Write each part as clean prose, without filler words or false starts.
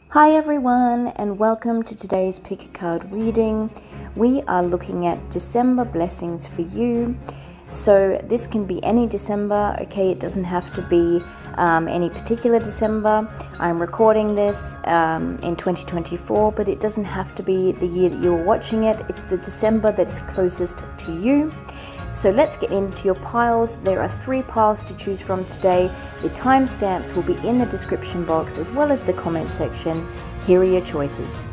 Hi everyone, and welcome to today's Pick a Card reading. We are looking at December blessings for you. So this can be any December, okay? It doesn't have to be any particular December. I'm recording this in 2024, but it doesn't have to be the year that you're watching it. It's the December that is closest to you. So let's get into your piles. There are 3 piles to choose from today. The timestamps will be in the description box as well as the comment section. Here are your choices.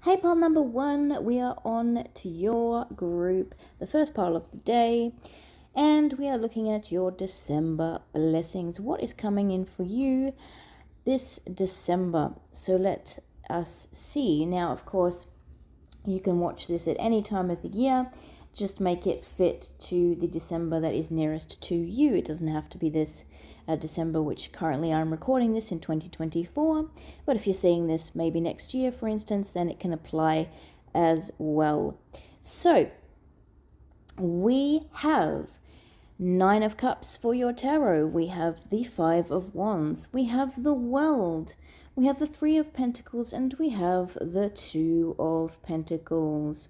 Hey, pile number 1, we are on to your group, the first pile of the day, and we are looking at your December blessings. What is coming in for you this December? So let us see. Now, of course, you can watch this at any time of the year. Just make it fit to the December that is nearest to you. It doesn't have to be this December, which currently I'm recording this in 2024, but if you're seeing this maybe next year, for instance, then it can apply as well. So we have 9 of Cups for your tarot. We have the 5 of Wands. We have the World. We have the 3 of Pentacles, and we have the 2 of Pentacles.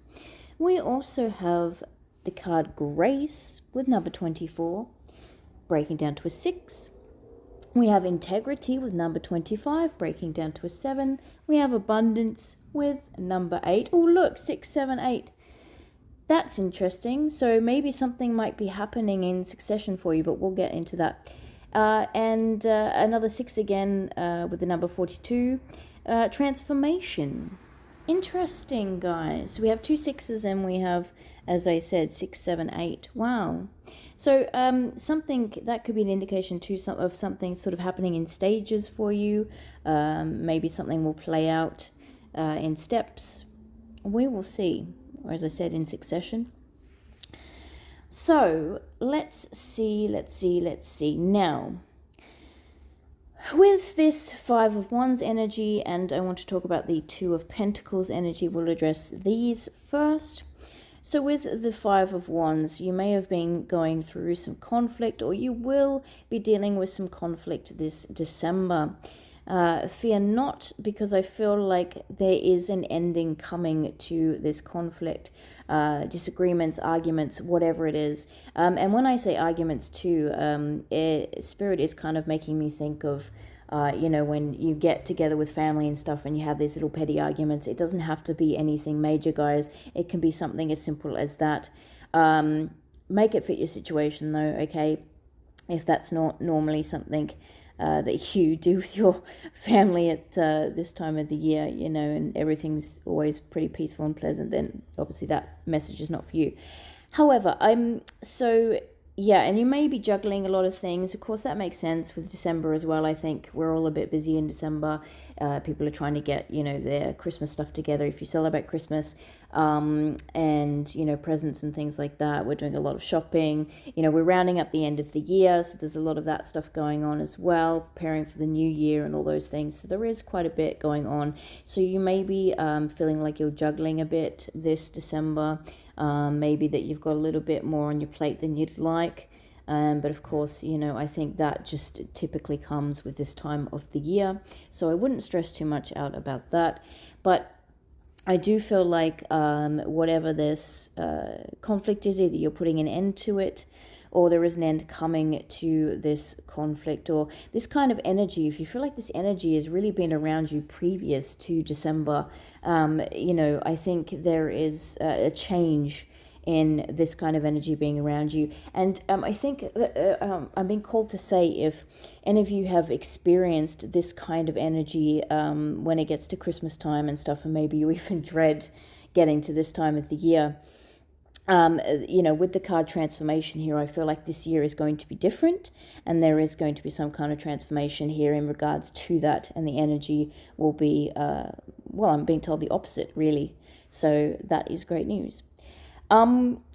We also have the card Grace with number 24, breaking down to a 6. We have Integrity with number 25, breaking down to a 7. We have Abundance with number 8. Oh, look, 6, 7, 8. That's interesting. So maybe something might be happening in succession for you, but we'll get into that. And another 6 again with the number 42. Transformation. Interesting, guys. So we have 2 6s and we have, as I said, 6, 7, 8. Wow. So something that could be an indication too of something sort of happening in stages for you. Maybe something will play out in steps. We will see, or as I said, in succession. So let's see. Now, with this 5 of Wands energy, and I want to talk about the 2 of Pentacles energy, we'll address these first. So with the 5 of Wands, you may have been going through some conflict, or you will be dealing with some conflict this December. Fear not, because I feel like there is an ending coming to this conflict. Disagreements, arguments, whatever it is. And when I say arguments too, Spirit is kind of making me think of when you get together with family and stuff and you have these little petty arguments. It doesn't have to be anything major, guys. It can be something as simple as that. Make it fit your situation though, okay? If that's not normally something that you do with your family at this time of the year, and everything's always pretty peaceful and pleasant, then obviously that message is not for you. However, yeah, and you may be juggling a lot of things. Of course, that makes sense with December as well. I think we're all a bit busy in December. People are trying to get, their Christmas stuff together if you celebrate Christmas, and, presents and things like that. We're doing a lot of shopping. We're rounding up the end of the year, so there's a lot of that stuff going on as well, preparing for the new year and all those things. So there is quite a bit going on. So you may be feeling like you're juggling a bit this December. Maybe that you've got a little bit more on your plate than you'd like. But of course, I think that just typically comes with this time of the year. So I wouldn't stress too much out about that. But I do feel like whatever this conflict is, either you're putting an end to it, or there is an end coming to this conflict, or this kind of energy. If you feel like this energy has really been around you previous to December, I think there is a change in this kind of energy being around you. And I think I'm being called to say, if any of you have experienced this kind of energy when it gets to Christmas time and stuff, and maybe you even dread getting to this time of the year, with the card transformation here, I feel like this year is going to be different, and there is going to be some kind of transformation here in regards to that, and the energy will be, I'm being told the opposite, really. So that is great news.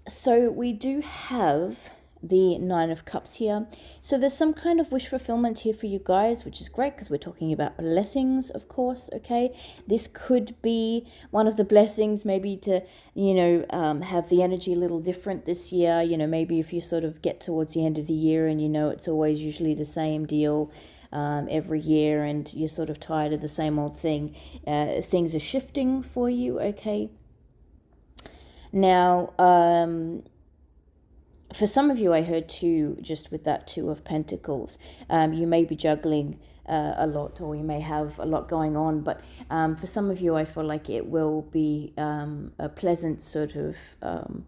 So we do have the Nine of Cups here. So there's some kind of wish fulfillment here for you guys, which is great because we're talking about blessings, of course, okay? This could be one of the blessings, maybe to, have the energy a little different this year. Maybe if you sort of get towards the end of the year and it's always usually the same deal every year and you're sort of tired of the same old thing. Things are shifting for you, okay? Now, for some of you, I heard too, just with that Two of Pentacles, you may be juggling a lot, or you may have a lot going on, but for some of you, I feel like it will be a pleasant sort of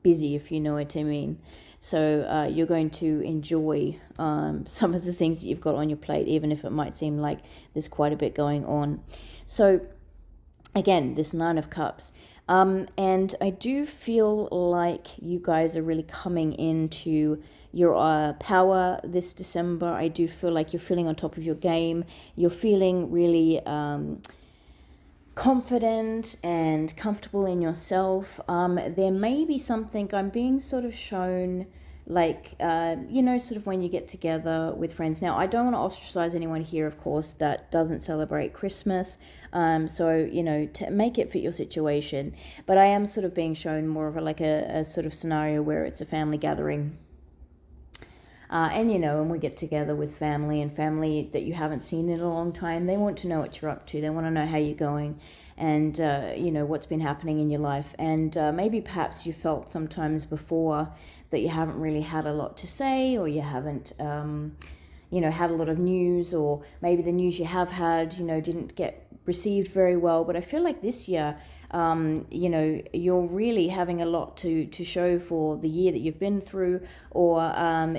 busy, if you know what I mean. So you're going to enjoy some of the things that you've got on your plate, even if it might seem like there's quite a bit going on. So again, this Nine of Cups. And I do feel like you guys are really coming into your power this December. I do feel like you're feeling on top of your game. You're feeling really confident and comfortable in yourself. There may be something, I'm being sort of shown, like, sort of when you get together with friends. Now, I don't want to ostracize anyone here, of course, that doesn't celebrate Christmas. So, to make it fit your situation. But I am sort of being shown more of a sort of scenario where it's a family gathering. And we get together with family that you haven't seen in a long time. They want to know what you're up to. They want to know how you're going and, what's been happening in your life. And maybe perhaps you felt sometimes before that you haven't really had a lot to say, or you haven't, had a lot of news, or maybe the news you have had, didn't get received very well. But I feel like this year, you're really having a lot to show for the year that you've been through, or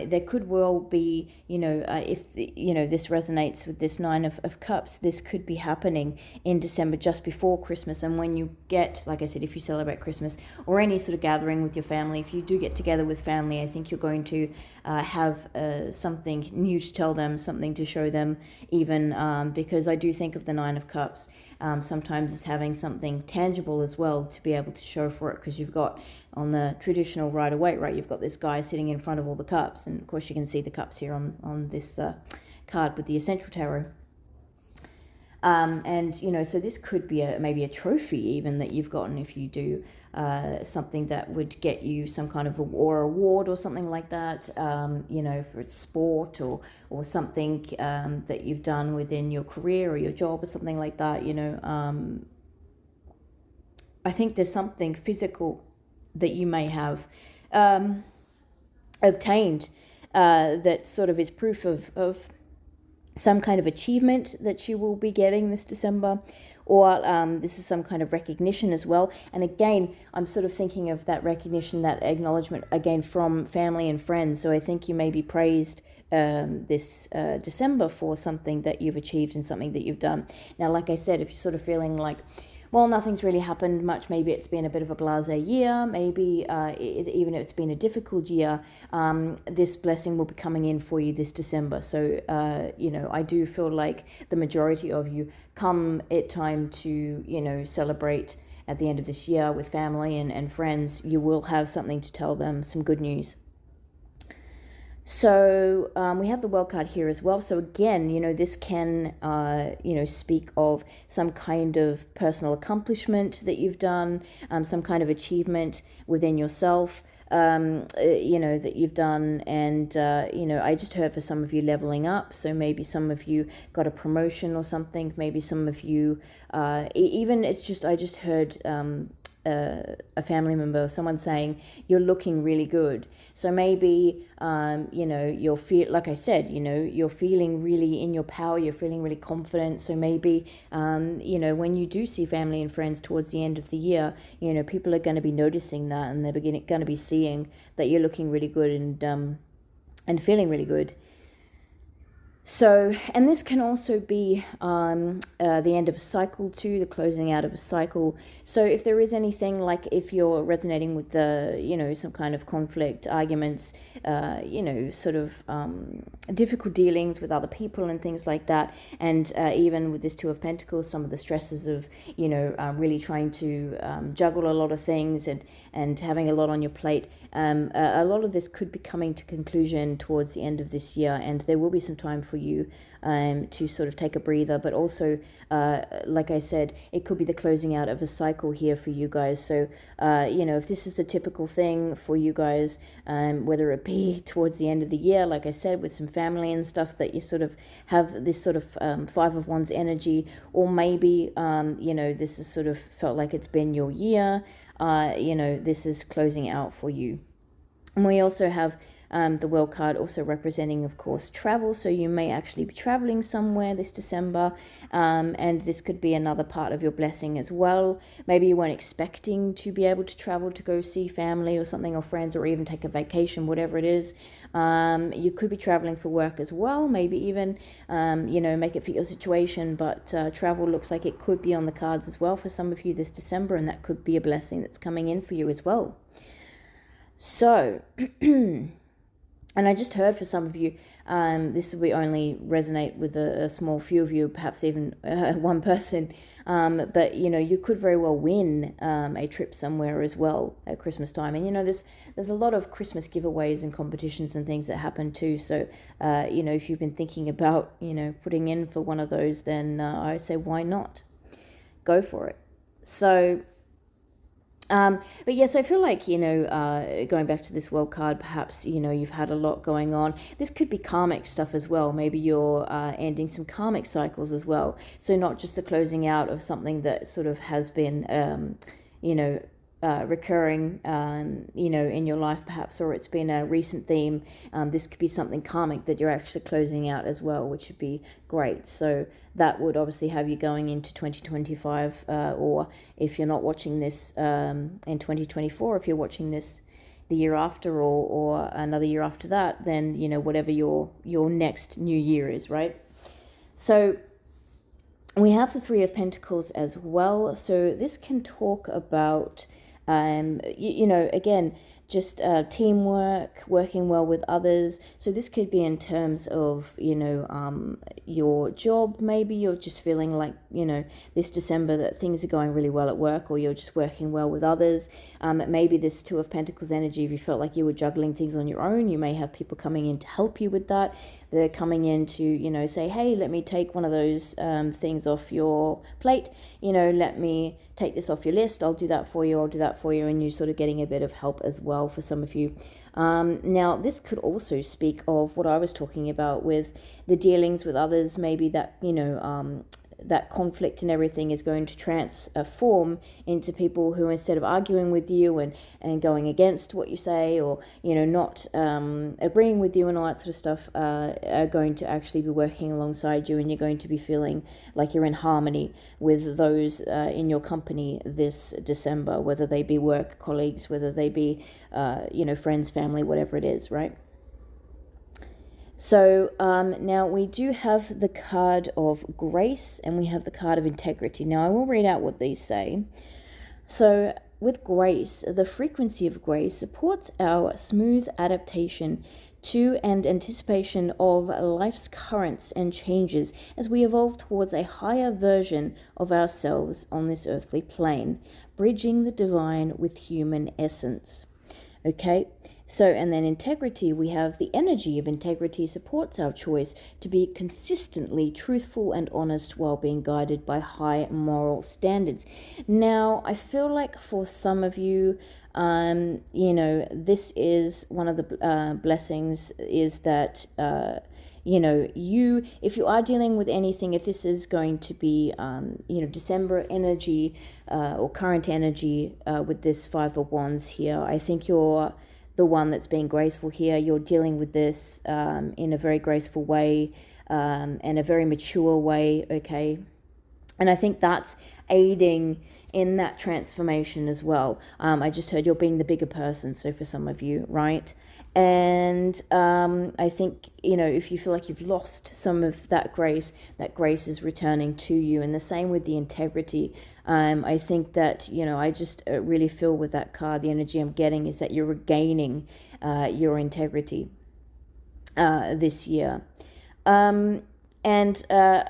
there could well be, if this resonates with this Nine of Cups, this could be happening in December just before Christmas. And when you get, like I said, if you celebrate Christmas or any sort of gathering with your family, if you do get together with family, I think you're going to have something new to tell them, something to show them, even because I do think of the Nine of Cups sometimes as having something tangible as well to be able to show for it, because you've got on the traditional Rider-Waite, right, you've got this guy sitting in front of all the cups, and of course you can see the cups here on this card with the Essential Tarot. And so this could be maybe a trophy even that you've gotten if you do something that would get you some kind of award or something like that, for sport or something that you've done within your career or your job or something like that. I think there's something physical that you may have obtained that sort of is proof of some kind of achievement that you will be getting this December, or this is some kind of recognition as well. And again, I'm sort of thinking of that recognition, that acknowledgement, again, from family and friends. So I think you may be praised this December for something that you've achieved and something that you've done. Now, like I said, if you're sort of feeling like, well, nothing's really happened much, maybe it's been a bit of a blasé year, maybe even if it's been a difficult year, this blessing will be coming in for you this December. So, I do feel like the majority of you, come it time to, celebrate at the end of this year with family and friends, you will have something to tell them, some good news. So we have the World card here as well. So again, this can, speak of some kind of personal accomplishment that you've done, some kind of achievement within yourself, that you've done. And, I just heard for some of you leveling up. So maybe some of you got a promotion or something. Maybe some of you, I just heard a family member, someone saying you're looking really good. So maybe you're like I said, you're feeling really in your power, you're feeling really confident. So maybe when you do see family and friends towards the end of the year, people are going to be noticing that, and they're going to be seeing that you're looking really good and feeling really good. So, and this can also be the end of a cycle too, the closing out of a cycle. So if there is anything, like if you're resonating with some kind of conflict, arguments, sort of difficult dealings with other people and things like that, and even with this Two of Pentacles, some of the stresses of, really trying to juggle a lot of things and having a lot on your plate, a lot of this could be coming to conclusion towards the end of this year, and there will be some time for you to sort of take a breather. But also, like I said, it could be the closing out of a cycle here for you guys. So if this is the typical thing for you guys, whether it be towards the end of the year, like I said, with some family and stuff, that you sort of have this sort of Five of Wands energy, or maybe this has sort of felt like it's been your year, this is closing out for you. And we also have the World card also representing, of course, travel. So you may actually be traveling somewhere this December, and this could be another part of your blessing as well. Maybe you weren't expecting to be able to travel to go see family or something, or friends, or even take a vacation, whatever it is. You could be traveling for work as well, maybe even, make it fit your situation. But travel looks like it could be on the cards as well for some of you this December, and that could be a blessing that's coming in for you as well. So, and I just heard for some of you, this will only resonate with a small few of you, perhaps even one person, but you could very well win a trip somewhere as well at Christmas time. And there's a lot of Christmas giveaways and competitions and things that happen too. So if you've been thinking about putting in for one of those, then I say, why not? Go for it. So but yes, I feel like, going back to this World card, perhaps, you've had a lot going on. This could be karmic stuff as well. Maybe you're ending some karmic cycles as well. So not just the closing out of something that sort of has been, recurring, in your life perhaps, or it's been a recent theme. This could be something karmic that you're actually closing out as well, which would be great. So that would obviously have you going into 2025, or if you're not watching this in 2024, if you're watching this the year after, or another year after that, then whatever your next new year is, right? So we have the Three of Pentacles as well. So this can talk about again, just teamwork, working well with others. So this could be in terms of, your job. Maybe you're just feeling like, this December that things are going really well at work, or you're just working well with others. Maybe this Two of Pentacles energy, if you felt like you were juggling things on your own, you may have people coming in to help you with that. They're coming in to, say, hey, let me take one of those things off your plate. Let me take this off your list. I'll do that for you. And you're sort of getting a bit of help as well for some of you. Now, this could also speak of what I was talking about with the dealings with others. Maybe that, that conflict and everything is going to transform into people who, instead of arguing with you and going against what you say, or not agreeing with you and all that sort of stuff, are going to actually be working alongside you, and you're going to be feeling like you're in harmony with those in your company this December, whether they be work colleagues, whether they be friends, family, whatever it is, right? So now we do have the card of grace, and we have the card of integrity. Now I will read out what these say. So with grace, the frequency of grace supports our smooth adaptation to and anticipation of life's currents and changes as we evolve towards a higher version of ourselves on this earthly plane, bridging the divine with human essence. Okay? So, and then integrity, we have the energy of integrity supports our choice to be consistently truthful and honest while being guided by high moral standards. Now, I feel like for some of you, this is one of the blessings, is that, you know, if you are dealing with anything, if this is going to be, you know, December energy or current energy with this Five of Wands here, I think you're the one that's being graceful here. You're dealing with this in a very graceful way and a very mature way, okay? And I think that's aiding in that transformation as well. I just heard you're being the bigger person, so for some of you, right? And I think, you know, if you feel like you've lost some of that grace is returning to you. And the same with the integrity. I think that, you know, I just really feel with that card, the energy I'm getting is that you're regaining your integrity this year. And,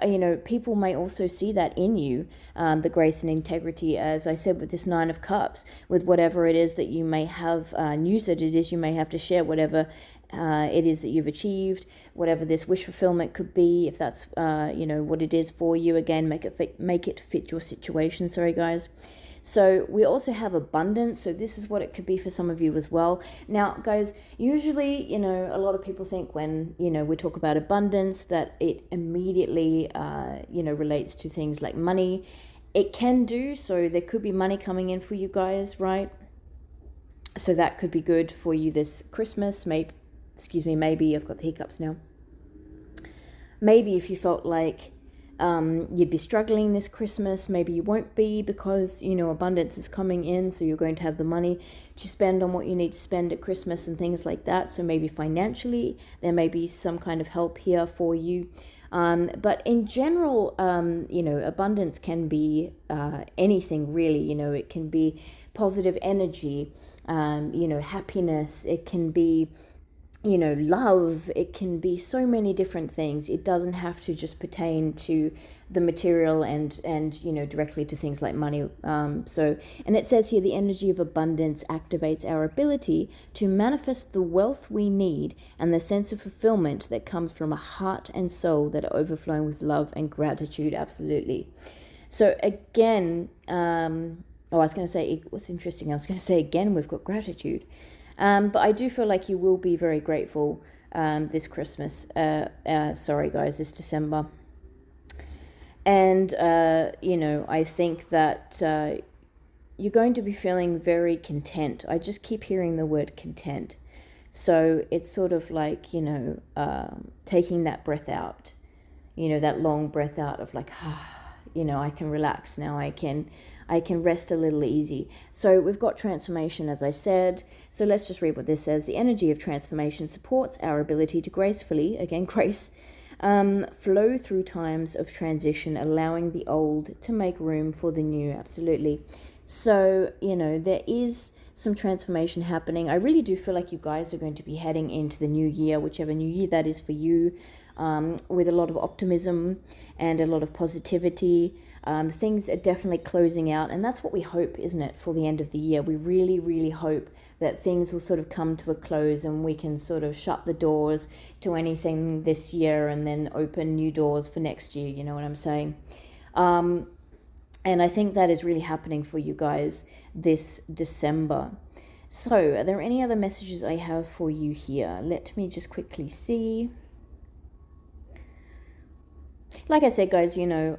you know, people may also see that in you, the grace and integrity, as I said, with this Nine of Cups, with whatever it is that you may have, news that it is you may have to share, whatever it is that you've achieved, whatever this wish fulfillment could be, if that's, you know, what it is for you. Again, make it fit your situation. Sorry, guys. So we also have abundance. So this is what it could be for some of you as well. Now, guys, usually, you know, a lot of people think when, you know, we talk about abundance that it immediately, you know, relates to things like money. It can do. So there could be money coming in for you guys, right? So that could be good for you this Christmas. Maybe I've got the hiccups now. Maybe if you felt like you'd be struggling this Christmas, maybe you won't be, because, you know, abundance is coming in, so you're going to have the money to spend on what you need to spend at Christmas and things like that. So maybe financially there may be some kind of help here for you, but in general, you know, abundance can be anything really. You know, it can be positive energy, you know, happiness, it can be, you know, love, it can be so many different things. It doesn't have to just pertain to the material and you know, directly to things like money. And it says here, the energy of abundance activates our ability to manifest the wealth we need and the sense of fulfillment that comes from a heart and soul that are overflowing with love and gratitude. Absolutely. So again, what's interesting, I was going to say again, we've got gratitude. But I do feel like you will be very grateful this Christmas. Sorry, guys, this December. And, you know, I think that you're going to be feeling very content. I just keep hearing the word content. So it's sort of like, you know, taking that breath out, you know, that long breath out of like, you know, I can relax now. I can rest a little easy. So we've got transformation, as I said. So let's just read what this says. The energy of transformation supports our ability to gracefully, again, grace, flow through times of transition, allowing the old to make room for the new. Absolutely. So, you know, there is some transformation happening. I really do feel like you guys are going to be heading into the new year, whichever new year that is for you, with a lot of optimism and a lot of positivity. Things are definitely closing out, and that's what we hope, isn't it, for the end of the year? We really, really hope that things will sort of come to a close and we can sort of shut the doors to anything this year and then open new doors for next year, you know what I'm saying? And I think that is really happening for you guys this December. So, are there any other messages I have for you here? Let me just quickly see. Like I said, guys, you know,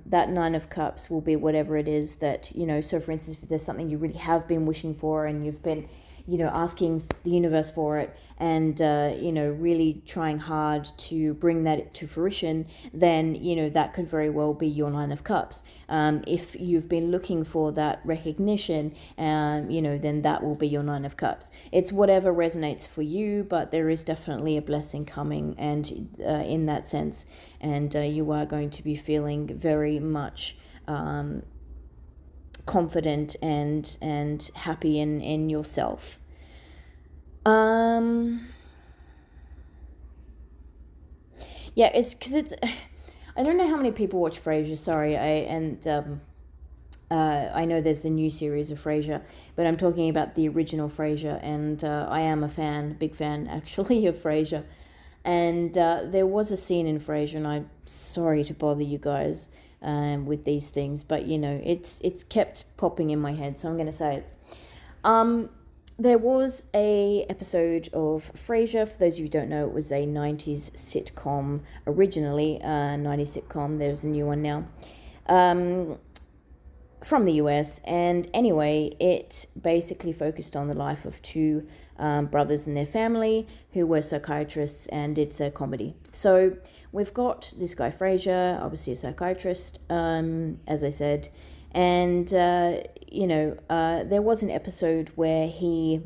that Nine of Cups will be whatever it is that, you know, so for instance, if there's something you really have been wishing for and you've been, you know, asking the universe for it and, you know, really trying hard to bring that to fruition, then, you know, that could very well be your Nine of Cups. If you've been looking for that recognition, you know, then that will be your Nine of Cups. It's whatever resonates for you, but there is definitely a blessing coming, and in that sense, and you are going to be feeling very much confident and happy in yourself. Yeah, it's because it's, I don't know how many people watch Frasier, sorry, I know there's the new series of Frasier, but I'm talking about the original Frasier, and I am a big fan actually of Frasier. And there was a scene in Frasier, and I'm sorry to bother you guys with these things, but you know, it's kept popping in my head, so I'm going to say it. there was a episode of Frasier. For those of you who don't know, it was a 90s sitcom originally, 90s sitcom. There's a new one now, from the US. And anyway, it basically focused on the life of two brothers and their family who were psychiatrists, and it's a comedy. So we've got this guy Frasier, obviously a psychiatrist, as I said, and there was an episode where he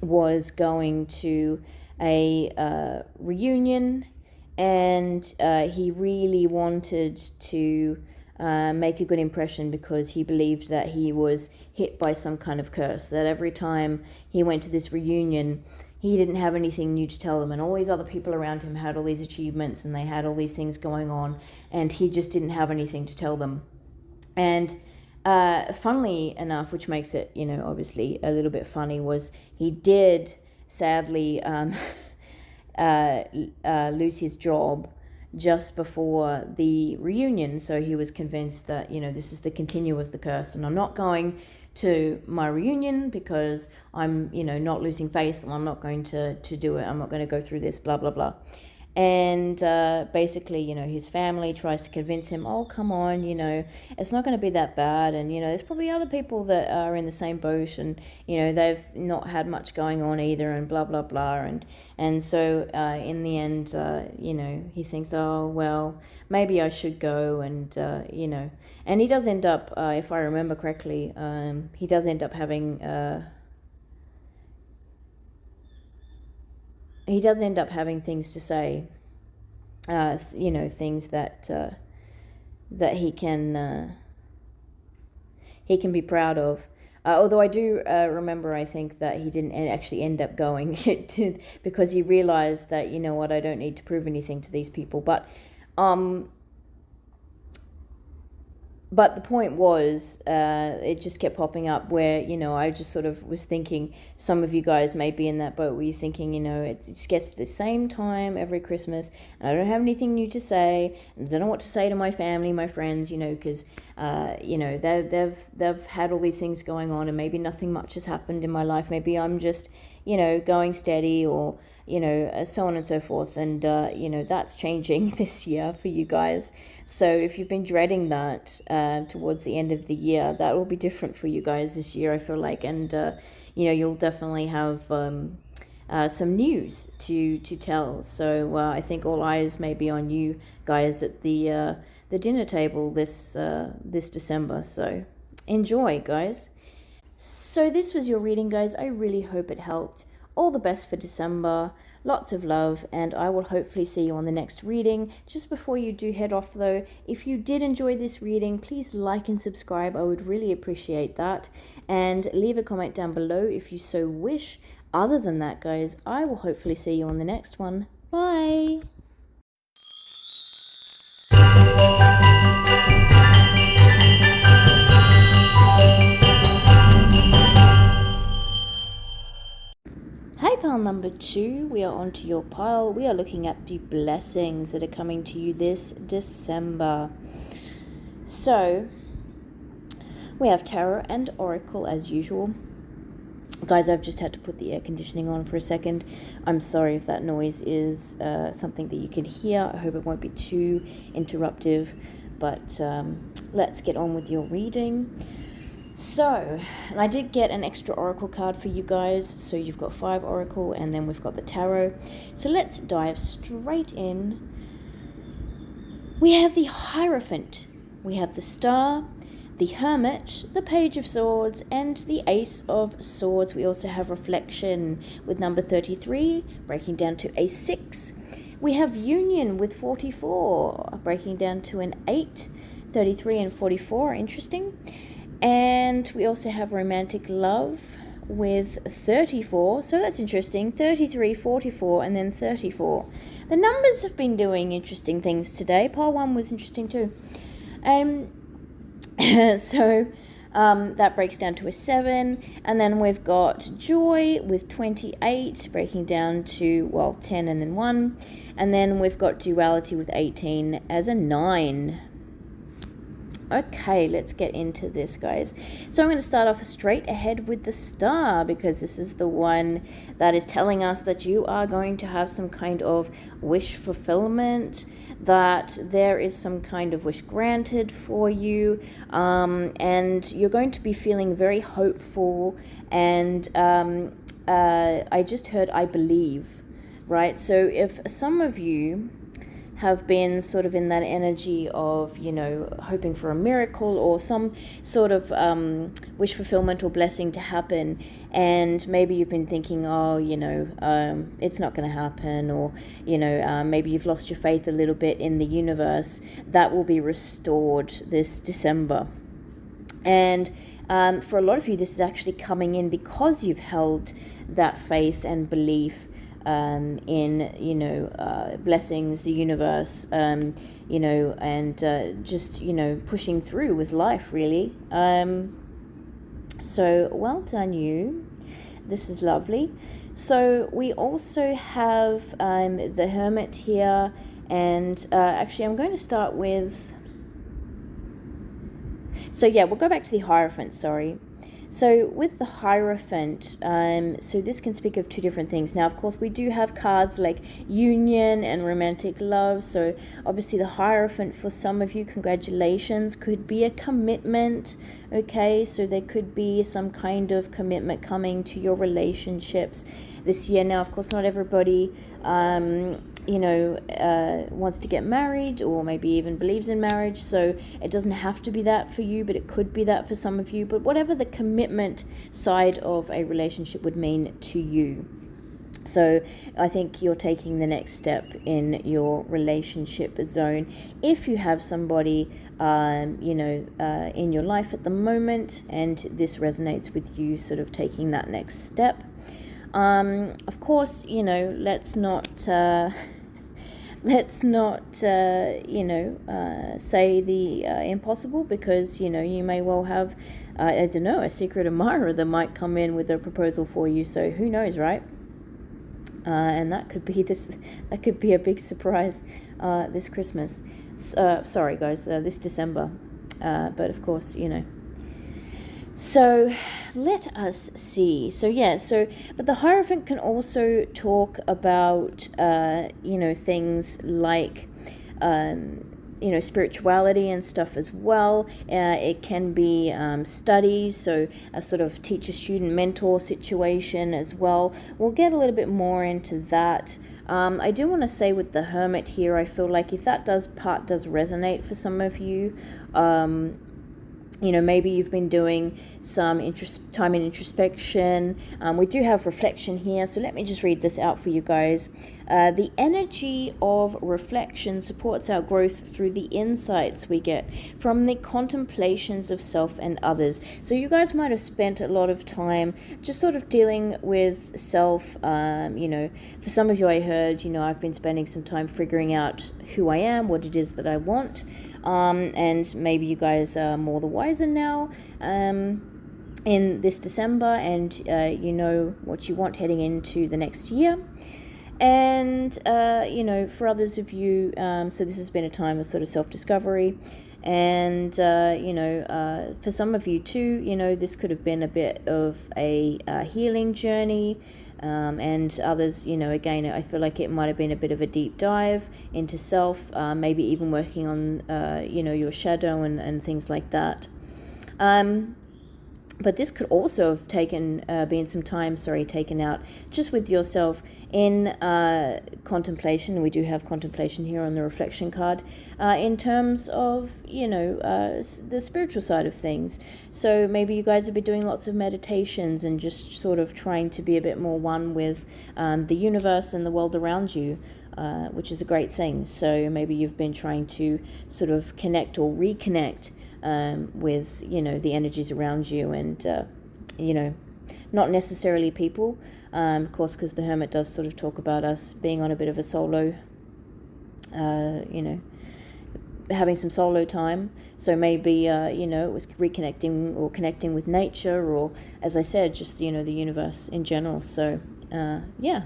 was going to a reunion, and he really wanted to make a good impression because he believed that he was hit by some kind of curse, that every time he went to this reunion he didn't have anything new to tell them, and all these other people around him had all these achievements and they had all these things going on, and he just didn't have anything to tell them. And funnily enough, which makes it, obviously a little bit funny, was he did sadly lose his job just before the reunion. So he was convinced that, this is the continue of the curse, and I'm not going to my reunion because I'm, not losing face, and I'm not going to do it. I'm not going to go through this, blah, blah, blah. And basically, his family tries to convince him, oh, come on, it's not going to be that bad. And, there's probably other people that are in the same boat, and, they've not had much going on either, and blah, blah, blah. And so in the end, he thinks, oh, well, maybe I should go. And, and he does end up, if I remember correctly, he does end up having... he does end up having things to say, things that that he can be proud of. Although I do remember, I think that he didn't actually end up going because he realized that, I don't need to prove anything to these people. But the point was, it just kept popping up where, I just sort of was thinking, some of you guys may be in that boat where you're thinking, it just gets to the same time every Christmas, and I don't have anything new to say, and I don't know what to say to my family, my friends, because, they've had all these things going on, and maybe nothing much has happened in my life. Maybe I'm just, going steady, or, so on and so forth. And, that's changing this year for you guys. So if you've been dreading that towards the end of the year, that will be different for you guys this year, I feel like. And, you'll definitely have some news to tell. So I think all eyes may be on you guys at the dinner table this December. So enjoy, guys. So this was your reading, guys. I really hope it helped. All the best for December. Lots of love, and I will hopefully see you on the next reading. Just before you do head off though, if you did enjoy this reading, please like and subscribe. I would really appreciate that. And leave a comment down below if you so wish. Other than that, guys, I will hopefully see you on the next one. Bye! Hi, pile number 2, we are onto your pile. We are looking at the blessings that are coming to you this December. So, we have Tarot and Oracle as usual. Guys, I've just had to put the air conditioning on for a second. I'm sorry if that noise is something that you can hear. I hope it won't be too interruptive. But let's get on with your reading. So, and I did get an extra oracle card for you guys, so you've got 5 oracle, and then we've got the tarot. So let's dive straight in. We have the Hierophant, we have the Star, the Hermit, the Page of Swords, and the Ace of Swords. We also have Reflection with number 33, breaking down to a 6. We have Union with 44, breaking down to an 8. 33 and 44 are interesting. And we also have Romantic Love with 34, so that's interesting. 33, 44, and then 34. The numbers have been doing interesting things today. Pile 1 was interesting too. That breaks down to a 7. And then we've got Joy with 28, breaking down to, 10 and then 1. And then we've got Duality with 18 as a 9. Okay, let's get into this, guys. So I'm going to start off straight ahead with the star, because this is the one that is telling us that you are going to have some kind of wish fulfillment, that there is some kind of wish granted for you, and you're going to be feeling very hopeful. And I just heard I believe, right? So if some of you have been sort of in that energy of, you know, hoping for a miracle or some sort of wish fulfillment or blessing to happen, and maybe you've been thinking, oh, you know, it's not going to happen, or, you know, maybe you've lost your faith a little bit in the universe, that will be restored this December. And for a lot of you, this is actually coming in because you've held that faith and belief in, you know, blessings, the universe, you know, and just, you know, pushing through with life, really. So well done, you. This is lovely. So we also have the Hermit here, and actually I'm going to start with, so yeah, we'll go back to the Hierophant, sorry. So with the Hierophant, so this can speak of two different things. Now, of course, we do have cards like union and romantic love. So obviously the Hierophant, for some of you, congratulations, could be a commitment. Okay, so there could be some kind of commitment coming to your relationships this year. Now, of course, not everybody, you know, wants to get married, or maybe even believes in marriage, so it doesn't have to be that for you, but it could be that for some of you. But whatever the commitment side of a relationship would mean to you, so I think you're taking the next step in your relationship zone. If you have somebody, you know, in your life at the moment, and this resonates with you sort of taking that next step, of course, you know, let's not you know, say the impossible, because, you know, you may well have, I don't know, a secret admirer that might come in with a proposal for you. So who knows, right? And that could be that could be a big surprise this Christmas. Sorry, guys, this December. But of course, you know. So let us see. So yeah, so but the Hierophant can also talk about you know, things like you know, spirituality and stuff as well. It can be studies, so a sort of teacher-student mentor situation as well. We'll get a little bit more into that. I do want to say with the Hermit here, I feel like if that does resonate for some of you, you know, maybe you've been doing some time in introspection. We do have reflection here, so let me just read this out for you guys. The energy of reflection supports our growth through the insights we get from the contemplations of self and others. So you guys might have spent a lot of time just sort of dealing with self. You know, for some of you, I heard, you know, I've been spending some time figuring out who I am, what it is that I want. And maybe you guys are more the wiser now in this December, and you know what you want heading into the next year. And you know, for others of you, so this has been a time of sort of self-discovery, and you know, for some of you too, you know, this could have been a bit of a healing journey. And others, you know, again, I feel like it might have been a bit of a deep dive into self, maybe even working on, you know, your shadow and things like that. But this could also have been some time, taken out just with yourself in contemplation. We do have contemplation here on the reflection card, in terms of, you know, the spiritual side of things. So maybe you guys have been doing lots of meditations and just sort of trying to be a bit more one with the universe and the world around you, which is a great thing. So maybe you've been trying to sort of connect or reconnect with, you know, the energies around you, and you know, not necessarily people, of course, because the Hermit does sort of talk about us being on a bit of a solo, you know, having some solo time. So maybe you know, it was reconnecting or connecting with nature, or, as I said, just, you know, the universe in general. So yeah.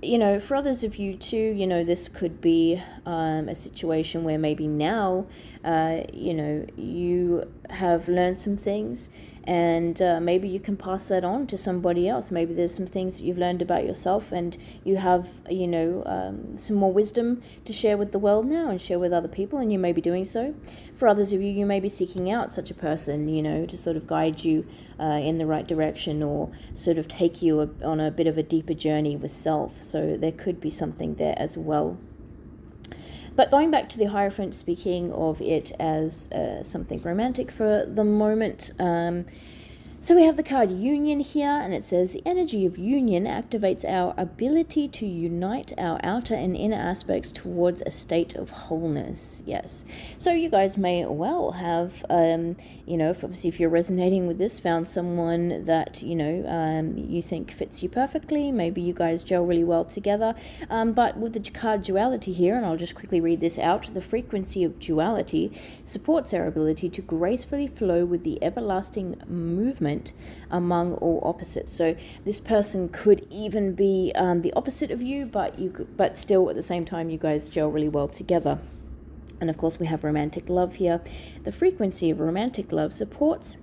for others of you too, this could be a situation where maybe now, you have learned some things, and maybe you can pass that on to somebody else. Maybe there's some things that you've learned about yourself, and you have, some more wisdom to share with the world now and share with other people, and you may be doing so. For others of you, you may be seeking out such a person, to sort of guide you in the right direction, or sort of take you on a bit of a deeper journey with self. So there could be something there as well. But going back to the Hierophant, speaking of it as something romantic for the moment, so we have the card Union here, and it says the energy of union activates our ability to unite our outer and inner aspects towards a state of wholeness. Yes. So you guys may well have, if you're resonating with this, found someone that, you think fits you perfectly. Maybe you guys gel really well together. But with the card duality here, and I'll just quickly read this out, the frequency of duality supports our ability to gracefully flow with the everlasting movement among all opposites. So this person could even be the opposite of you, but still at the same time you guys gel really well together. And of course we have romantic love here. The frequency of romantic love supports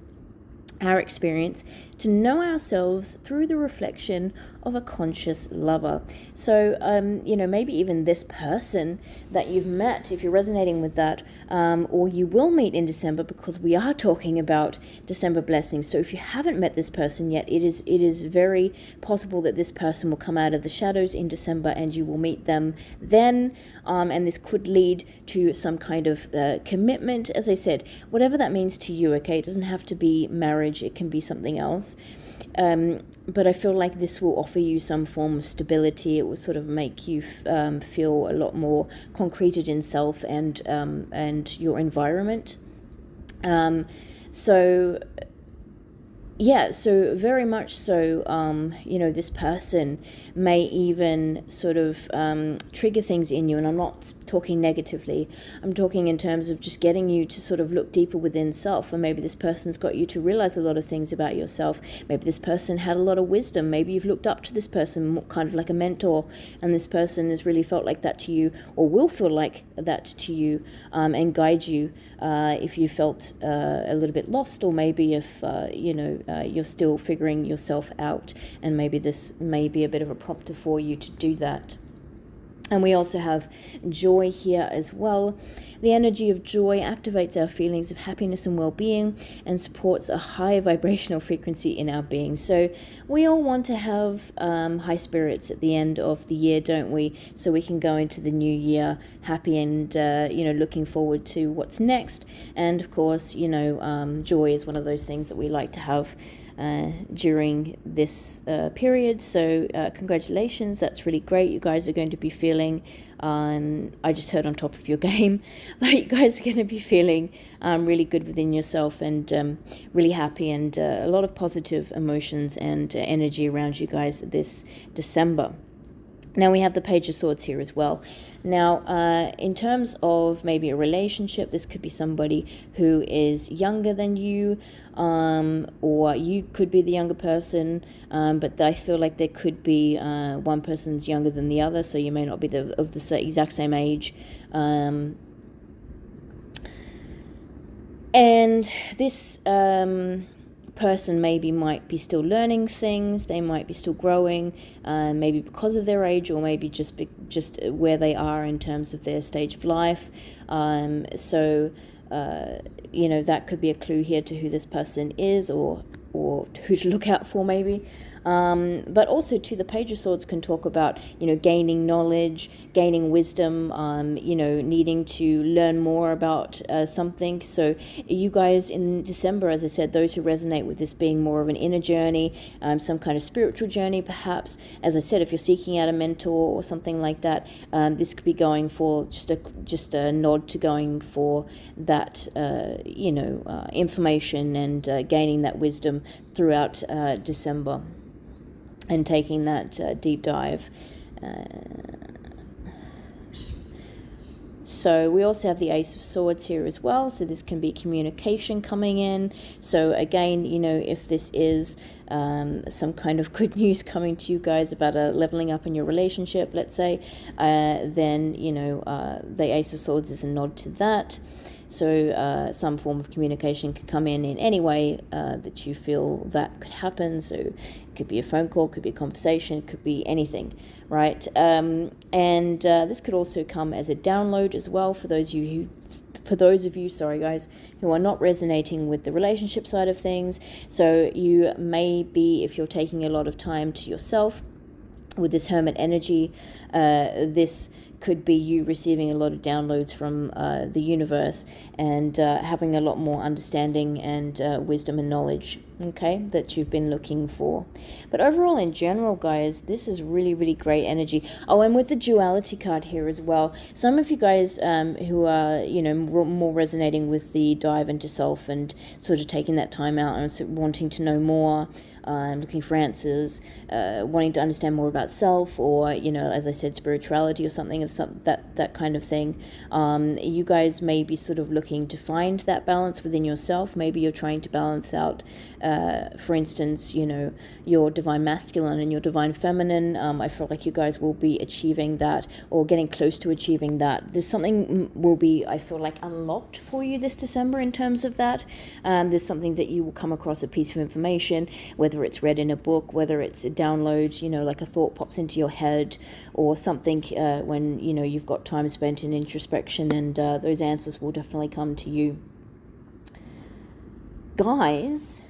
our experience to know ourselves through the reflection of a conscious lover. So, maybe even this person that you've met, if you're resonating with that, or you will meet in December, because we are talking about December blessings. So if you haven't met this person yet, it is very possible that this person will come out of the shadows in December and you will meet them then. And this could lead to some kind of commitment. As I said, whatever that means to you, okay? It doesn't have to be marriage. It can be something else. But I feel like this will offer you some form of stability. It will sort of make you feel a lot more concreted in self and your environment. So very much so, this person may even sort of trigger things in you, and I'm not talking negatively. I'm talking in terms of just getting you to sort of look deeper within self, or maybe this person's got you to realize a lot of things about yourself. Maybe this person had a lot of wisdom. Maybe you've looked up to this person kind of like a mentor, and this person has really felt like that to you, or will feel like that to you, and guide you if you felt a little bit lost, or maybe if you're still figuring yourself out, and maybe this may be a bit of a prompter for you to do that. And we also have joy here as well. The energy of joy activates our feelings of happiness and well-being and supports a high vibrational frequency in our being. So we all want to have high spirits at the end of the year, don't we? So we can go into the new year happy and, looking forward to what's next. And of course, joy is one of those things that we like to have during this period. So congratulations, that's really great. You guys are going to be feeling, I just heard on top of your game, but you guys are going to be feeling really good within yourself, and really happy, and a lot of positive emotions and energy around you guys this December. Now we have the Page of Swords here as well. Now, in terms of maybe a relationship, this could be somebody who is younger than you, or you could be the younger person, but I feel like there could be one person's younger than the other, so you may not be of the exact same age. And this person might be still learning things. They might be still growing, maybe because of their age, or maybe just where they are in terms of their stage of life. That could be a clue here to who this person is, or who to look out for maybe. But also too, the Page of Swords can talk about, gaining knowledge, gaining wisdom, needing to learn more about something. So you guys in December, as I said, those who resonate with this being more of an inner journey, some kind of spiritual journey perhaps. As I said, if you're seeking out a mentor or something like that, this could be going for just a nod to going for that, information and gaining that wisdom throughout December. And taking that deep dive. So we also have the Ace of Swords here as well. So this can be communication coming in. So again, you know, if this is some kind of good news coming to you guys about a leveling up in your relationship, let's say, then, you know, the Ace of Swords is a nod to that. So some form of communication could come in any way that you feel that could happen. So it could be a phone call, could be a conversation, could be anything, right? And this could also come as a download as well for those of you, sorry guys, who are not resonating with the relationship side of things. So you may be, if you're taking a lot of time to yourself with this Hermit energy, this could be you receiving a lot of downloads from the universe and having a lot more understanding and wisdom and knowledge, okay, that you've been looking for. But overall, in general, guys, this is really, really great energy. Oh, and with the duality card here as well, some of you guys who are, you know, more resonating with the dive into self and sort of taking that time out and wanting to know more, looking for answers, wanting to understand more about self, or, you know, as I said, spirituality or something, that kind of thing. You guys may be sort of looking to find that balance within yourself. Maybe you're trying to balance out, for instance, you know, your divine masculine and your divine feminine. I feel like you guys will be achieving that or getting close to achieving that. There's something will be, I feel like, unlocked for you this December in terms of that. There's something that you will come across, a piece of information, whether it's read in a book, whether it's a download, you know, like a thought pops into your head, or something when, you know, you've got time spent in introspection, and those answers will definitely come to you. Guys,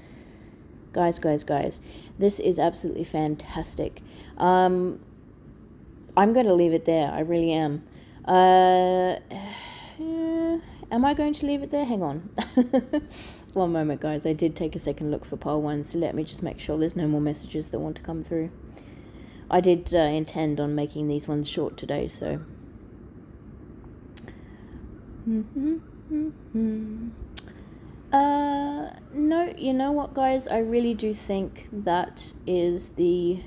this is absolutely fantastic. I'm going to leave it there. I really am. Am I going to leave it there? Hang on. One moment, guys. I did take a second look for pile 1, so let me just make sure there's no more messages that want to come through. I did intend on making these ones short today, so... No, you know what, guys? I really do think that is the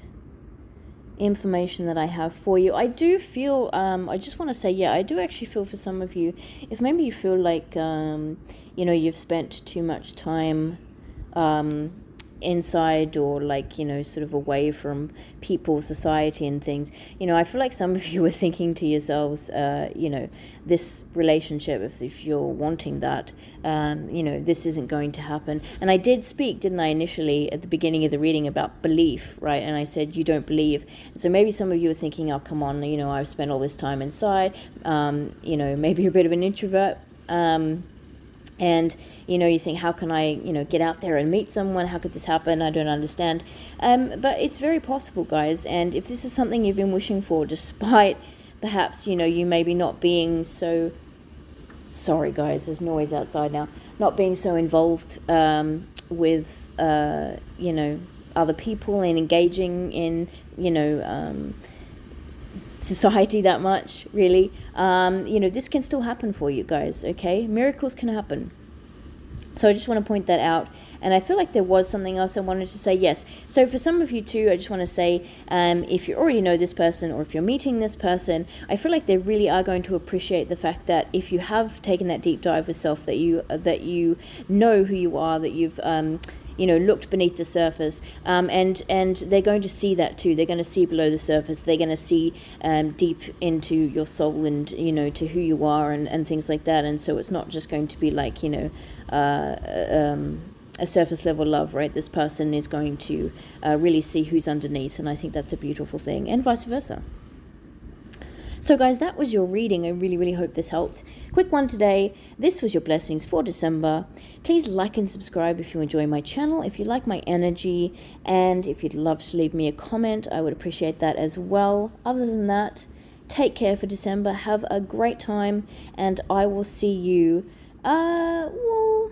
information that I have for you. I do feel, I just want to say, yeah, I do actually feel for some of you, if maybe you feel like, you know, you've spent too much time inside, or like, you know, sort of away from people, society and things, you know, I feel like some of you are thinking to yourselves, you know, this relationship, if you're wanting that, you know, this isn't going to happen. And I did speak, didn't I, initially at the beginning of the reading about belief, right? And I said, you don't believe. So maybe some of you are thinking, oh, come on, you know, I've spent all this time inside, you know, maybe you're a bit of an introvert, and, you know, you think, how can I, you know, get out there and meet someone? How could this happen? I don't understand. But it's very possible, guys. And if this is something you've been wishing for, despite perhaps, you know, you maybe not being so, sorry, guys, there's noise outside now, not being so involved with, you know, other people and engaging in, you know, society that much, really, you know, this can still happen for you guys, okay? Miracles can happen. So I just want to point that out. And I feel like there was something else I wanted to say. Yes. So for some of you too, I just want to say, if you already know this person, or if you're meeting this person, I feel like they really are going to appreciate the fact that if you have taken that deep dive with self, that you know who you are, that you've you know, looked beneath the surface, and they're going to see that too. They're going to see below the surface. They're going to see deep into your soul, and, you know, to who you are, and things like that. And so it's not just going to be like, you know, a surface level love, right? This person is going to really see who's underneath, and I think that's a beautiful thing, and vice versa. So guys, that was your reading. I really, really hope this helped. Quick one today. This was your blessings for December. Please like and subscribe if you enjoy my channel, if you like my energy, and if you'd love to leave me a comment, I would appreciate that as well. Other than that, take care for December. Have a great time, and I will see you, well,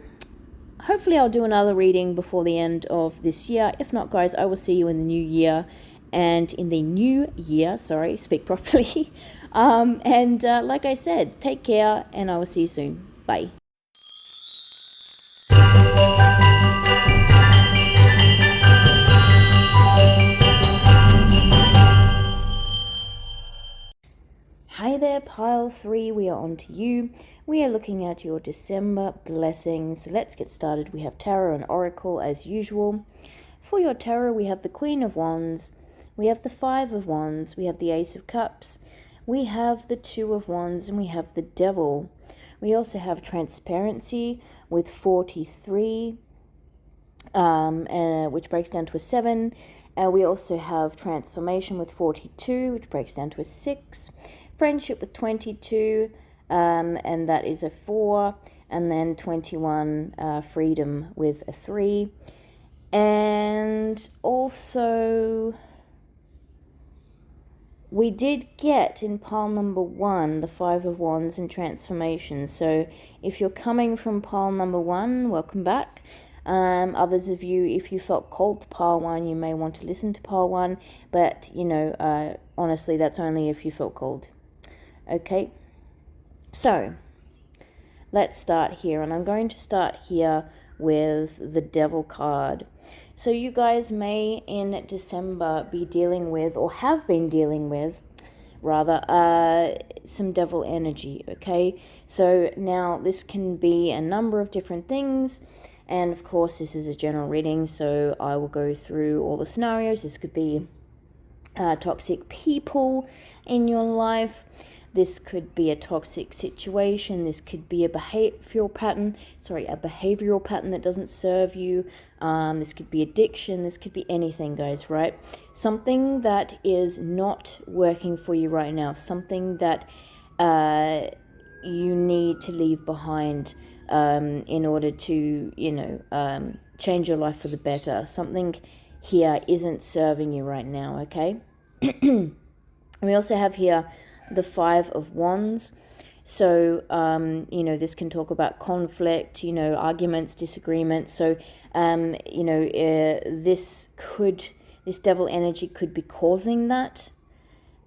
hopefully I'll do another reading before the end of this year. If not, guys, I will see you in the new year. And in the new year, sorry, speak properly. Like I said, take care, and I will see you soon. Bye. Hi there, pile 3, we are on to you. We are looking at your December blessings. So let's get started. We have Tarot and Oracle as usual. For your Tarot, we have the Queen of Wands, we have the 5 of Wands, we have the Ace of Cups, we have the 2 of Wands, and we have the Devil. We also have Transparency with 43, which breaks down to a 7. We also have Transformation with 42, which breaks down to a 6. Friendship with 22, and that is a 4. And then 21, Freedom with a 3. And also, we did get in pile number 1 the 5 of Wands and Transformation. So if you're coming from pile number 1, welcome back. Others of you, if you felt called to pile 1, you may want to listen to pile 1, but you know, honestly, that's only if you felt called. Okay, so let's start here, and I'm going to start here with the Devil card. So you guys may in December be dealing with, or have been dealing with rather, some devil energy. Okay, so now this can be a number of different things. And of course, this is a general reading, so I will go through all the scenarios. This could be toxic people in your life. This could be a toxic situation. This could be a behavioral pattern that doesn't serve you. This could be addiction. This could be anything, guys, right? Something that is not working for you right now. Something that you need to leave behind. In order to, you know, change your life for the better. Something here isn't serving you right now, okay? We also have here the 5 of Wands. So, you know, this can talk about conflict, you know, arguments, disagreements. So, you know, this devil energy could be causing that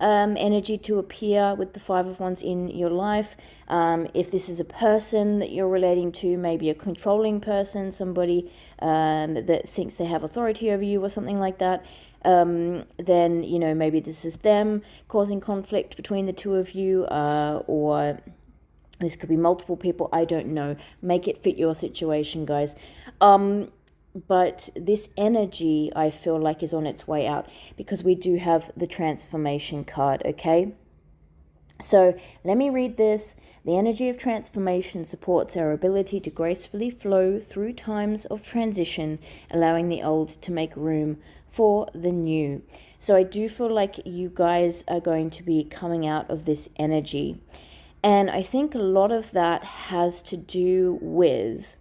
energy to appear with the 5 of Wands in your life. If this is a person that you're relating to, maybe a controlling person, somebody that thinks they have authority over you or something like that, then, you know, maybe this is them causing conflict between the two of you, or this could be multiple people. I don't know. Make it fit your situation, guys. But this energy, I feel like, is on its way out, because we do have the Transformation card, okay? So let me read this. The energy of transformation supports our ability to gracefully flow through times of transition, allowing the old to make room for the new. So I do feel like you guys are going to be coming out of this energy. And I think a lot of that has to do with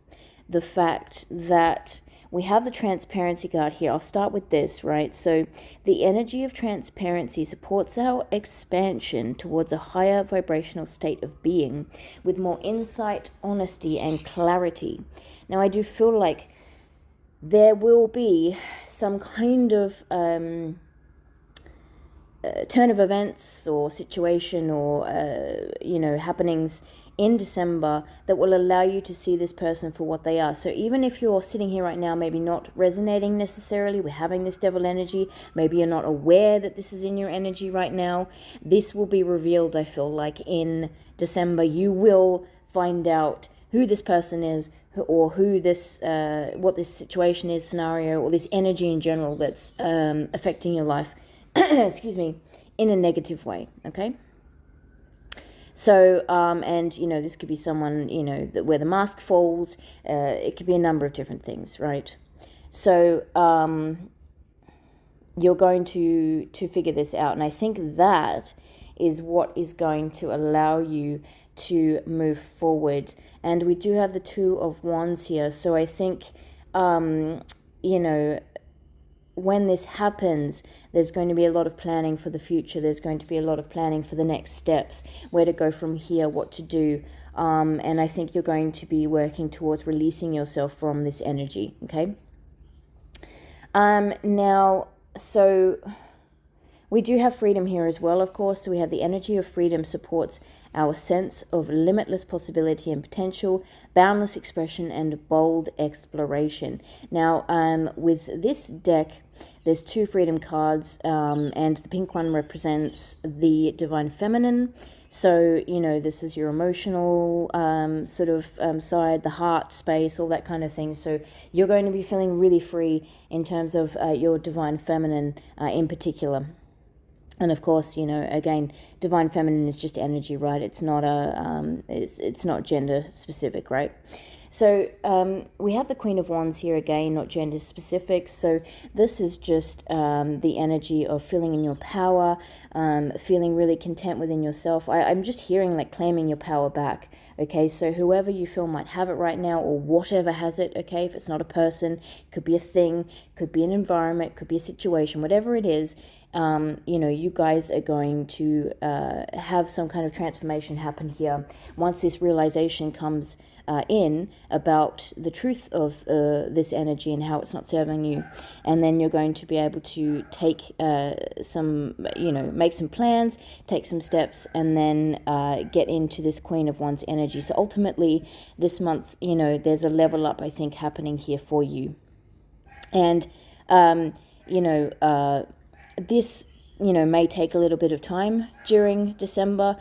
the fact that we have the Transparency card here. I'll start with this, right? So the energy of transparency supports our expansion towards a higher vibrational state of being with more insight, honesty, and clarity. Now, I do feel like there will be some kind of turn of events or situation or, you know, happenings in December that will allow you to see this person for what they are. So even if you're sitting here right now, maybe not resonating necessarily with having this devil energy, maybe you're not aware that this is in your energy right now, this will be revealed, I feel like, in December. You will find out who this person is, or who this, what this situation is, scenario, or this energy in general that's affecting your life, excuse me, in a negative way, okay? So, and, you know, this could be someone, you know, where the mask falls. It could be a number of different things, right? So, you're going to figure this out. And I think that is what is going to allow you to move forward. And we do have the 2 of Wands here. So I think, you know, when this happens, there's going to be a lot of planning for the future. There's going to be a lot of planning for the next steps, where to go from here, what to do. And I think you're going to be working towards releasing yourself from this energy, okay? Now, so we do have freedom here as well, of course. So we have the energy of freedom supports our sense of limitless possibility and potential, boundless expression, and bold exploration. Now, with this deck, there's 2 freedom cards, and the pink one represents the divine feminine. So, you know, this is your emotional side, the heart space, all that kind of thing. So you're going to be feeling really free in terms of your divine feminine in particular. And of course, you know, again, divine feminine is just energy, right? It's not it's not gender specific, right? So we have the Queen of Wands here again, not gender specific. So this is just the energy of feeling in your power, feeling really content within yourself. I'm just hearing like claiming your power back. Okay, so whoever you feel might have it right now, or whatever has it, okay, if it's not a person, it could be a thing, could be an environment, could be a situation, whatever it is, you know, you guys are going to have some kind of transformation happen here once this realization comes in about the truth of this energy and how it's not serving you. And then you're going to be able to take some, you know, make some plans, take some steps, and then get into this Queen of Wands energy. So ultimately this month, you know, there's a level up, I think, happening here for you. And you know, this, you know, may take a little bit of time during December.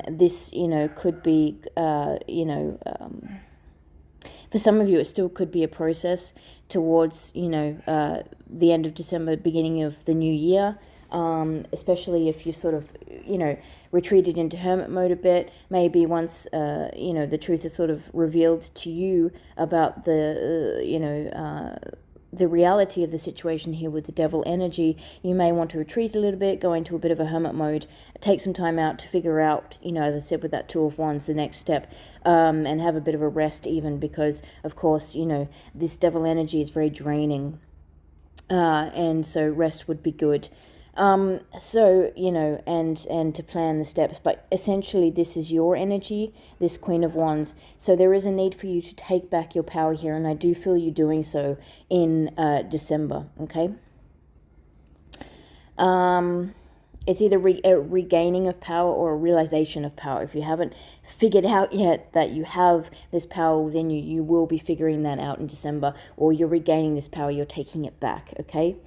This, you know, could be, you know, for some of you, it still could be a process towards, you know, the end of December, beginning of the new year. Especially if you sort of, you know, retreated into hermit mode a bit. Maybe once, you know, the truth is sort of revealed to you about the, you know, the reality of the situation here with the devil energy, you may want to retreat a little bit, go into a bit of a hermit mode, take some time out to figure out, you know, as I said with that Two of Wands, the next step, and have a bit of a rest even, because of course, you know, this devil energy is very draining, and so rest would be good. So, you know, and to plan the steps, but essentially this is your energy, this Queen of Wands. So there is a need for you to take back your power here, and I do feel you doing so in December, okay? It's either a regaining of power or a realization of power. If you haven't figured out yet that you have this power within you, you will be figuring that out in December, or you're regaining this power, you're taking it back, okay?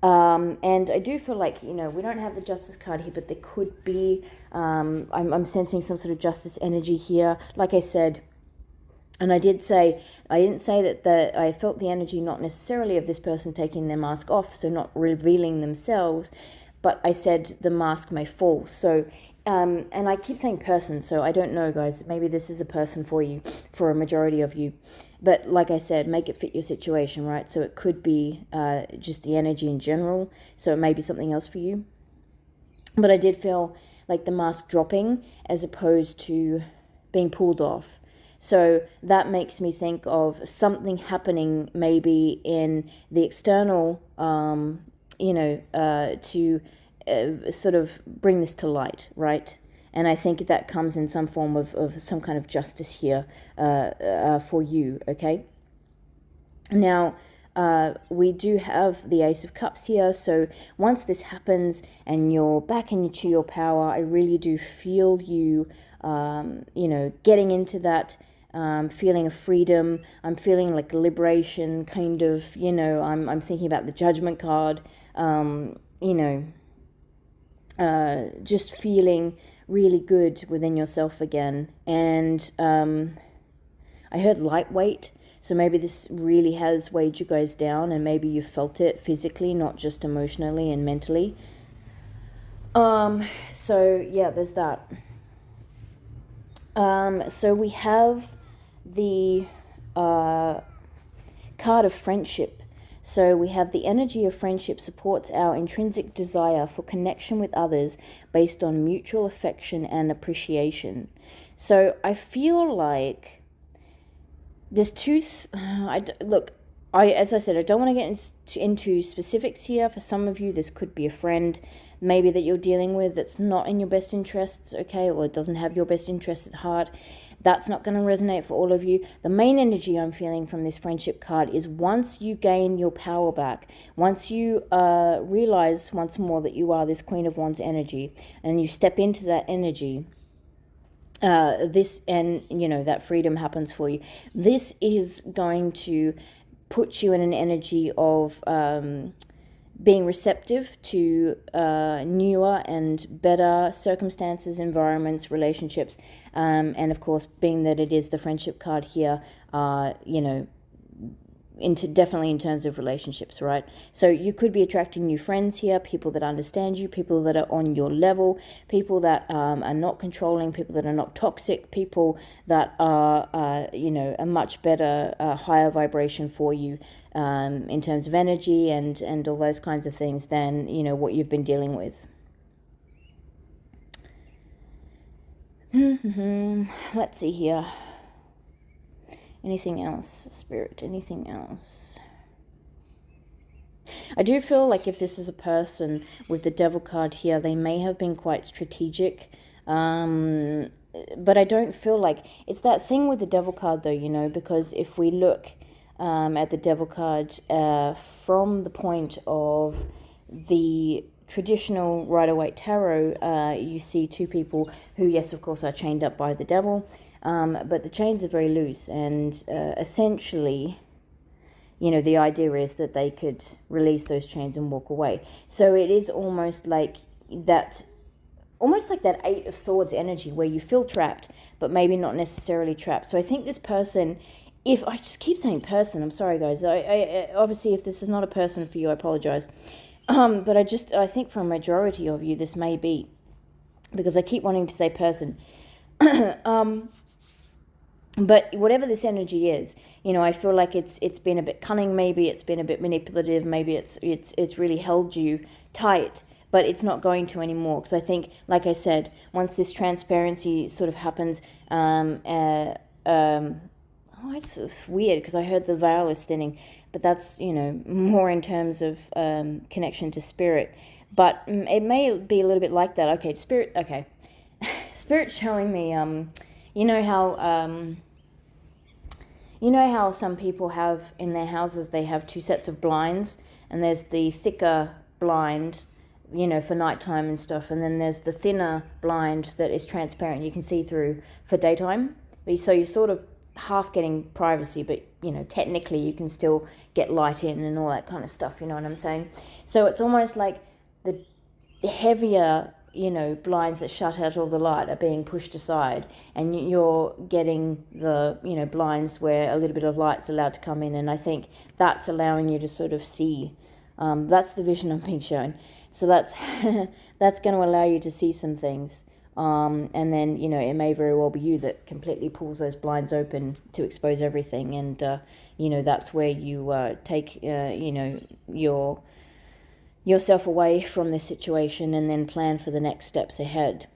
And I do feel like, you know, we don't have the Justice card here, but there could be, I'm sensing some sort of Justice energy here. Like I said, and I didn't say that I felt the energy not necessarily of this person taking their mask off, so not revealing themselves, but I said the mask may fall. So, and I keep saying person, so I don't know, guys. Maybe this is a person for you, for a majority of you. But like I said, make it fit your situation, right? So it could be just the energy in general. So it may be something else for you. But I did feel like the mask dropping as opposed to being pulled off. So that makes me think of something happening maybe in the external, you know, to sort of bring this to light, right? And I think that comes in some form of some kind of justice here for you, okay? Now, we do have the Ace of Cups here. So once this happens and you're back into your power, I really do feel you, you know, getting into that feeling of freedom. I'm feeling like liberation, kind of, you know, I'm thinking about the Judgment card, you know, just feeling really good within yourself again. And I heard lightweight, so maybe this really has weighed you guys down, and maybe you felt it physically, not just emotionally and mentally. So yeah, there's that. So we have the card of friendship. So we have the energy of friendship supports our intrinsic desire for connection with others based on mutual affection and appreciation. So I feel like there's as I said, I don't want to get into specifics here. For some of you, this could be a friend maybe that you're dealing with that's not in your best interests, okay, or it doesn't have your best interests at heart. That's not going to resonate for all of you. The main energy I'm feeling from this friendship card is once you gain your power back, once you realize once more that you are this Queen of Wands energy, and you step into that energy, this, and you know, that freedom happens for you. This is going to put you in an energy of being receptive to newer and better circumstances, environments, relationships, and of course, being that it is the friendship card here, you know, definitely in terms of relationships, right? So you could be attracting new friends here, people that understand you, people that are on your level, people that are not controlling, people that are not toxic, people that are, you know, a much better, higher vibration for you in terms of energy and all those kinds of things than, you know, what you've been dealing with. Let's see here. Anything else, Spirit? Anything else? I do feel like if this is a person with the Devil card here, they may have been quite strategic. But I don't feel like... It's that thing with the Devil card, though, you know, because if we look at the Devil card from the point of the traditional Rider-Waite Tarot, you see two people who, yes, of course, are chained up by the Devil. But the chains are very loose, and essentially, you know, the idea is that they could release those chains and walk away. So it is almost like that Eight of Swords energy where you feel trapped, but maybe not necessarily trapped. So I think this person, if I just keep saying person, I'm sorry guys, I obviously if this is not a person for you, I apologize. But I think for a majority of you, this may be, because I keep wanting to say person. But whatever this energy is, you know, I feel like it's been a bit cunning, maybe it's been a bit manipulative, maybe it's really held you tight, but it's not going to anymore. Because I think, like I said, once this transparency sort of happens, it's weird because I heard the veil is thinning, but that's, you know, more in terms of connection to spirit. But it may be a little bit like that. Okay, spirit. Okay, spirit showing me. You know how some people have in their houses, they have two sets of blinds, and there's the thicker blind, you know, for nighttime and stuff, and then there's the thinner blind that is transparent, you can see through for daytime. So you're sort of half getting privacy, but, you know, technically you can still get light in and all that kind of stuff, you know what I'm saying? So it's almost like the heavier, you know, blinds that shut out all the light are being pushed aside, and you're getting the, you know, blinds where a little bit of light's allowed to come in, and I think that's allowing you to sort of see. That's the vision I'm being shown. So that's that's going to allow you to see some things, and then, you know, it may very well be you that completely pulls those blinds open to expose everything, and you know, that's where you take you know, yourself away from this situation and then plan for the next steps ahead.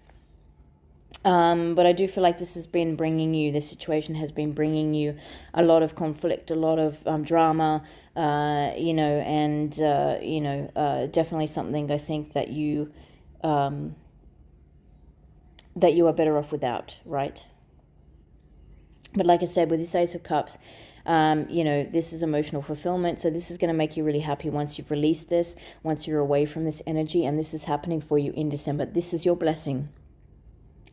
But I do feel like this situation has been bringing you a lot of conflict, a lot of drama, you know, and, you know, definitely something I think that you are better off without, right? But like I said, with this Ace of Cups, you know, this is emotional fulfillment. So this is going to make you really happy once you've released this, once you're away from this energy, and this is happening for you in December. This is your blessing.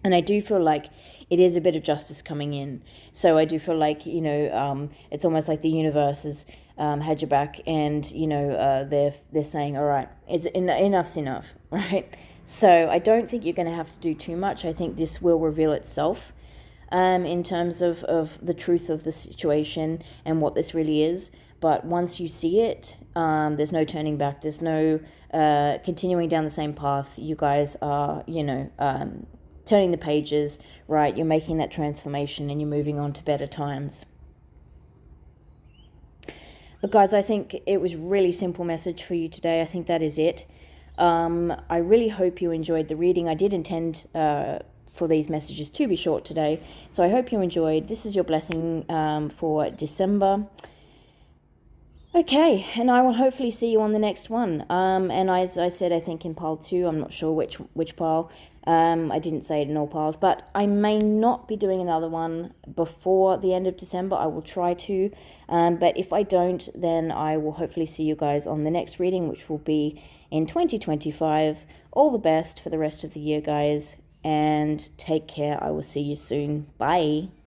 And I do feel like it is a bit of justice coming in. So I do feel like, you know, it's almost like the universe has had your back, and, you know, they're saying, all right, enough's enough, right? So I don't think you're going to have to do too much. I think this will reveal itself. In terms of the truth of the situation and what this really is. But once you see it, there's no turning back. There's no continuing down the same path. You guys are, you know, turning the pages, right? You're making that transformation and you're moving on to better times. But guys, I think it was a really simple message for you today. I think that is it. I really hope you enjoyed the reading. I did intend for these messages to be short today, so I hope you enjoyed. This is your blessing for December. Okay, and I will hopefully see you on the next one. And as I said, I think in pile 2, I'm not sure which pile. I didn't say it in all piles, but I may not be doing another one before the end of December. I will try to, but if I don't, then I will hopefully see you guys on the next reading, which will be in 2025. All the best for the rest of the year, guys, and take care. I will see you soon. Bye.